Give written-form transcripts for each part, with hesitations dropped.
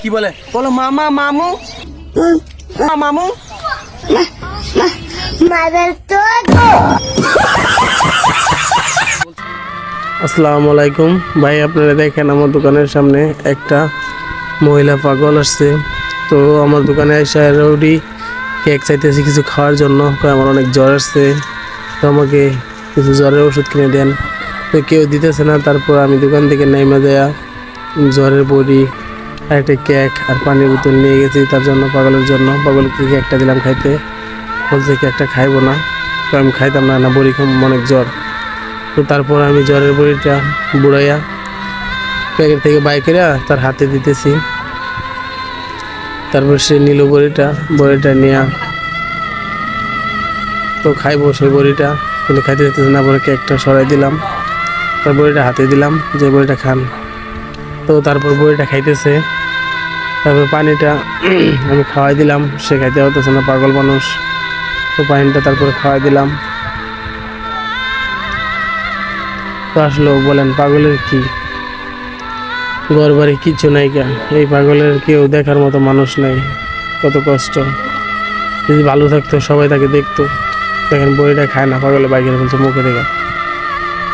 কি বলে বলো মামা মামু মামু আসসালামু আলাইকুম ভাই, আপনারা দেখেন আমার দোকানের সামনে একটা মহিলা পাগল আসছে। তো আমার দোকানে এসে রৌডি কেক চাইতেছে কিছু খাওয়ার জন্য। আমার অনেক জ্বর আসছে, তো আমাকে কিছু জ্বরের ওষুধ কিনে দেন। তো কেউ দিতেছে না। তারপর আমি দোকান থেকে নেমে দেয়া জ্বরের বড়ি আর একটা কেক আর পানির বোতল নিয়ে গেছি তার জন্য, পাগলের জন্য। পাগলকে কেকটা দিলাম খাইতে, বলছে কেকটা খাইবো না। তো আমি খাইতাম না, বড়ি খাম, অনেক জ্বর। তো তারপর আমি জ্বরের বড়িটা বুড়াইয়া প্যাকেট থেকে বাই করে তার হাতে দিতেছি। তারপর সে নিল বড়িটা নিয়ে তো খাইবো সেই বড়িটা, কিন্তু খাইতে দিতেছে না। পরে কেকটা সরাই দিলাম, তার বড়িটা হাতে দিলাম যে বড়িটা খান। তো তারপর বড়িটা খাইতেছে। তারপর পানিটা আমি খাওয়াই দিলাম, সে খাইতে হতেছে না, পাগল মানুষ। তো পানিটা তারপরে খাওয়াই দিলাম। তো আসলো বলেন পাগলের কি ঘর বাড়ি কিচ্ছু নাই কেন? এই পাগলের কেউ দেখার মতো মানুষ নাই। কত কষ্ট। যদি ভালো থাকতো সবাই তাকে দেখতো। দেখেন বড়িটা খায় না, পাগলে বাইকের বলছে মুখে দেখা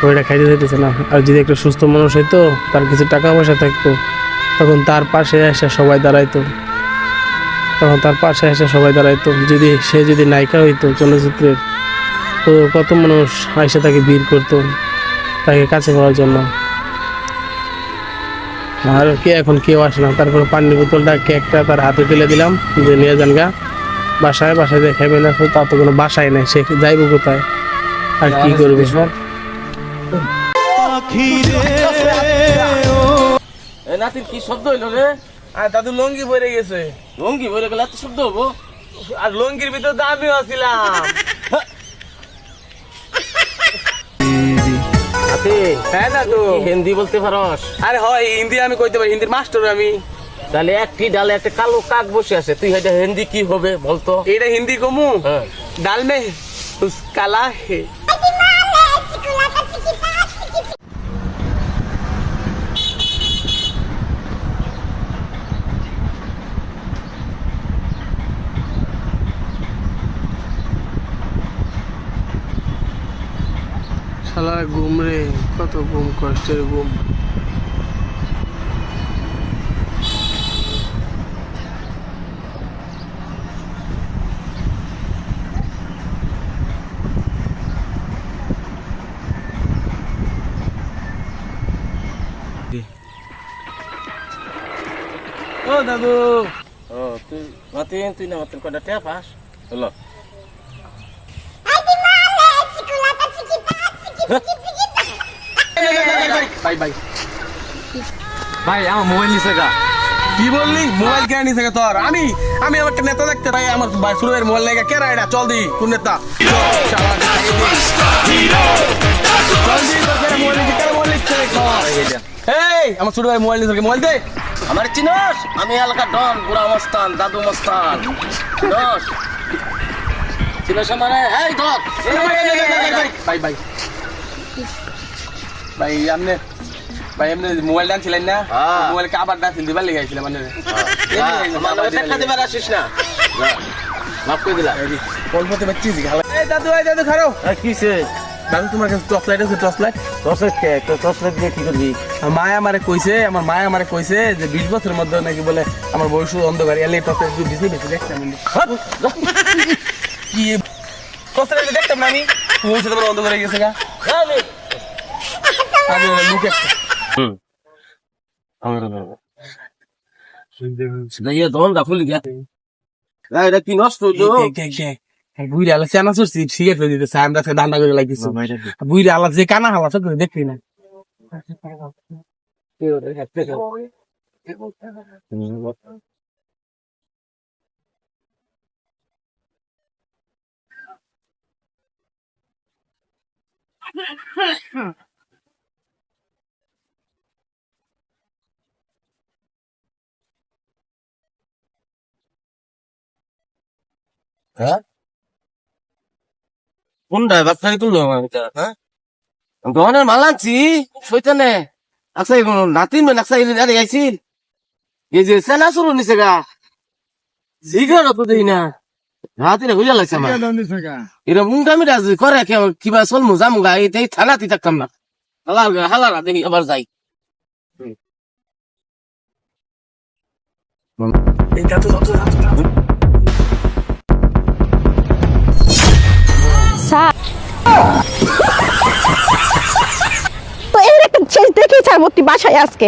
বড়িটা খাইতে চাইতেছে না। আর যদি একটা সুস্থ মানুষ হইতো, তার কিছু টাকা পয়সা থাকতো, তখন তার পাশে এসে সবাই দাঁড়াইতো। যদি নায়িকা হইতো চলচ্চিত্রের, তো কত মানুষ আইসা তাকে ভিড় করতো তাকে কাছে পাওয়ার জন্য। আর এখন কেউ আসে না। তারপর পানির বোতলটা কেকটা তার হাতে তুলে দিলাম যে নিয়ে যান গা বাসায় যে খাইবে না। তা তো কোনো বাসায় নেই, সে যাইব কোথায় আর কি করবে? নাতির কি শব্দ হইলো রে? আর দাদু লঙ্গি পরে গেছে। লঙ্গি বলে গেলে এত শব্দ হবো? আর লঙ্গির ভিতর তো আমিও আছিলাম। নাতি হ্যাঁ দাদু, হিন্দি বলতে পারস? আরে হয় হিন্দি আমি কইতে পারি, হিন্দির মাস্টার আমি। তাহলে একটি ডালে একটা কালো কাক বসে আছে, তুই এটা হিন্দি কি হবে বলতো? এটা হিন্দি কমু। হ্যাঁ। ডাল মে কালা হে। শালার ঘুম রে, কত ঘুম, কষ্টের ঘুম। ও দাদু, ও তুই নাতিন, তুই না মাত্র কটা ট্যাপ পাস হলো? Bye bye. ভাই আমার মোবাইল নিছে গা। কি বললি? মোবাইল কেন নিছে তোর? আমি আমার একটা নেতা দেখতে ভাই, আমার ভাই সুরের মোবাইল নেই। কেরা এটা? চল দি কোন নেতা? এই আমার ছোট ভাই মোবাইল নিছে, মোবাইল দে। আমার চিনস? আমি এলাকার ডন, বুড়া মস্তান, দাদু মস্তান। চিনস? চিনস মানে? এই ধর। ভাই ভাই ভাই আপনি ভাই এমনি মোবাইল ডানছিলেন না? হ্যাঁ। মোবাইলকে আবার ডানছিল দিবার লেগে আইছিলাম মানে। টাকা দিবার আসিস না, মাফ করে দিলা। কলপতে বাচ্চি গালা। এই দাদু খারো। কিসে? দাদু তোমার কাছে টর্চ লাইট আছে? টর্চ লাইট দিয়ে কি করবি? আমার মায়া আমারে কইছে যে 20 বছরের মধ্যে নাকি বলে আমার বয়স অন্ধকার, এলে টর্চ লাইট বেশি দেখতাম আমি। কি টর্চ লাইট দেখতাম না আমি? বলছে তোমার অন্ধকার হয়ে গেছে গা। আগে লুক একটা। এটা কি নষ্ট বুইরে আলা চানা চড়ছি, সিগারেট ফেলে দিতেছে, আমরা ধান্দা করে লাগিয়েছি। বুইরে আলা যে কানা হালা সব দেখবি না। হ্যাঁ? কোনটা বাচ্চা তুললো আমার এটা? হ্যাঁ, দোকানের মাল আনছি শৈতানে। আচ্ছা নাতিন নাকসা আইছিল এই যে সেনা শুরু নিছে গা জিগারও তো দেই না রাতে হইয়া লাগছে আমার এরা মুন্ডামি রাজি করে কিবা চল মুজা মুগা এই থানাতে থাকতাম না হালারা দেখি আবার যাই স্যার তো এর একটা শেষ দেখেই ছাড়বো তুই বাসায় আজকে